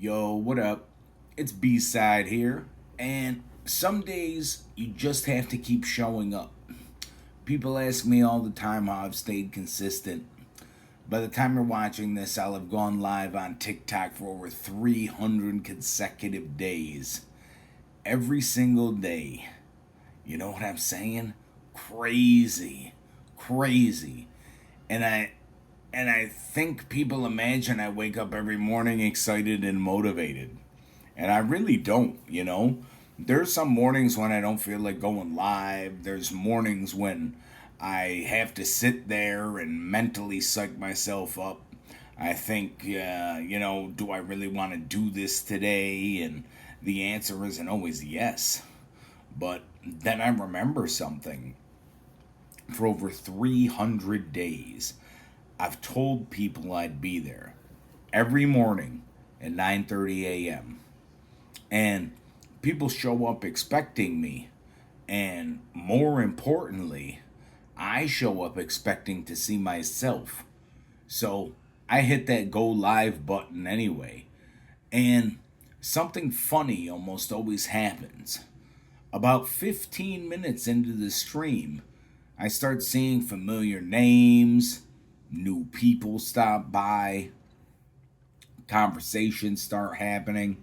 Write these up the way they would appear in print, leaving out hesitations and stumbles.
Yo, what up? It's B-Side here, and some days you just have to keep showing up. People ask me all the time how I've stayed consistent. By the time you're watching this, I'll have gone live on TikTok for over 300 consecutive days. Every single day. You know what I'm saying? Crazy. Crazy. And I think people imagine I wake up every morning excited and motivated. And I really don't. There's some mornings when I don't feel like going live. There's mornings when I have to sit there and mentally psych myself up. I think, do I really want to do this today? And the answer isn't always yes. But then I remember something. For over 300 days, I've told people I'd be there every morning at 9:30 a.m. And people show up expecting me. And more importantly, I show up expecting to see myself. So I hit that go live button anyway. And something funny almost always happens. About 15 minutes into the stream, I start seeing familiar names, new people stop by, conversations start happening.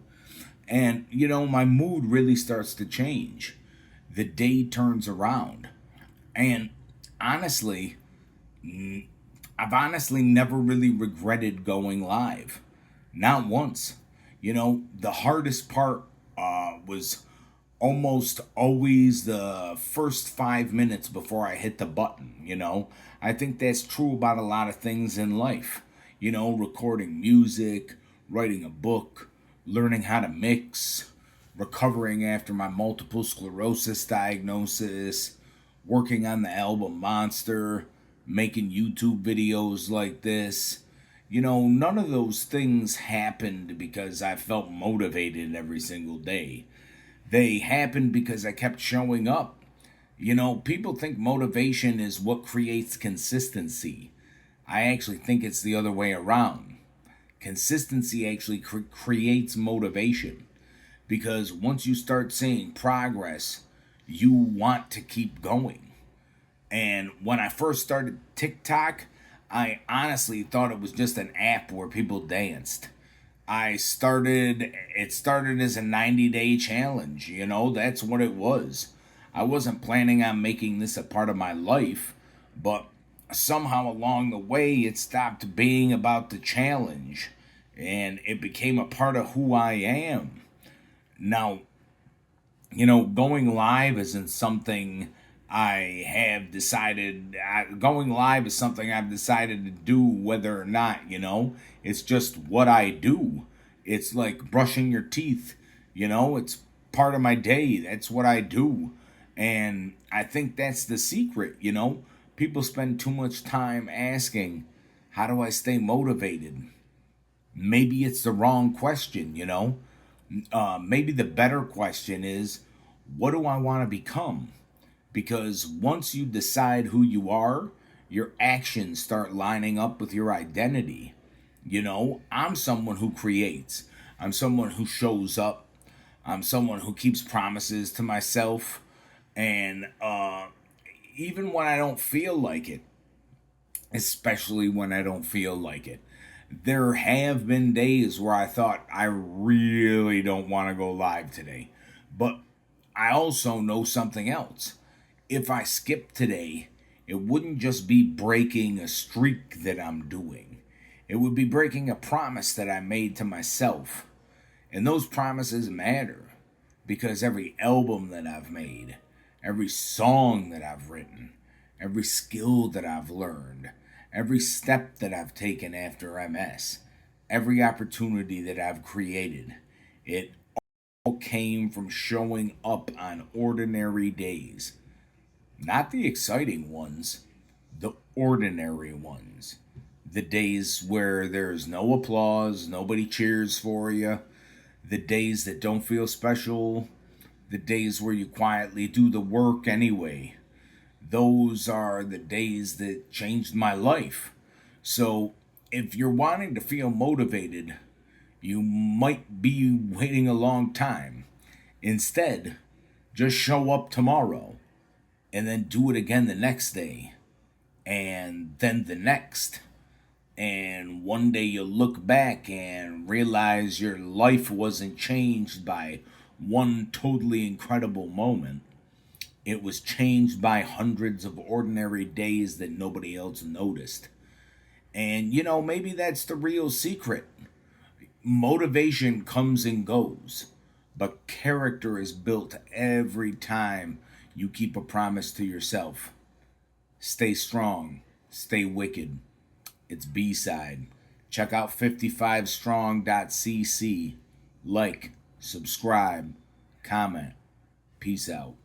And, my mood really starts to change. The day turns around. And honestly, I've honestly never really regretted going live. Not once. The hardest part was almost always the first 5 minutes before I hit the button. I think that's true about a lot of things in life. Recording music, writing a book, learning how to mix, recovering after my multiple sclerosis diagnosis, working on the album Monster, making YouTube videos like this. None of those things happened because I felt motivated every single day. They happened because I kept showing up. People think motivation is what creates consistency. I actually think it's the other way around. Consistency actually creates motivation because once you start seeing progress, you want to keep going. And when I first started TikTok, I honestly thought it was just an app where people danced. It started as a 90-day challenge. That's what it was. I wasn't planning on making this a part of my life, but somehow along the way it stopped being about the challenge and it became a part of who I am. Now, going live isn't something I have decided. Going live is something I've decided to do whether or not, it's just what I do. It's like brushing your teeth, it's part of my day. That's what I do. And I think that's the secret. People spend too much time asking, how do I stay motivated? Maybe it's the wrong question. Maybe the better question is, what do I want to become? Because once you decide who you are, your actions start lining up with your identity. I'm someone who creates, I'm someone who shows up, I'm someone who keeps promises to myself. And even when I don't feel like it, especially when I don't feel like it, there have been days where I thought I really don't want to go live today. But I also know something else. If I skip today, it wouldn't just be breaking a streak that I'm doing. It would be breaking a promise that I made to myself. And those promises matter because every album that I've made, every song that I've written, every skill that I've learned, every step that I've taken after MS, every opportunity that I've created, it all came from showing up on ordinary days. Not the exciting ones, the ordinary ones. The days where there's no applause, nobody cheers for you, the days that don't feel special, the days where you quietly do the work anyway. Those are the days that changed my life. So, if you're wanting to feel motivated, you might be waiting a long time. Instead, just show up tomorrow and then do it again the next day and then the next. And one day you'll look back and realize your life wasn't changed by one totally incredible moment. It was changed by hundreds of ordinary days that nobody else noticed. And maybe that's the real secret. Motivation comes and goes, but character is built every time you keep a promise to yourself. Stay strong, stay wicked. It's B-Cide. Check out 55strong.cc. Like, subscribe, comment. Peace out.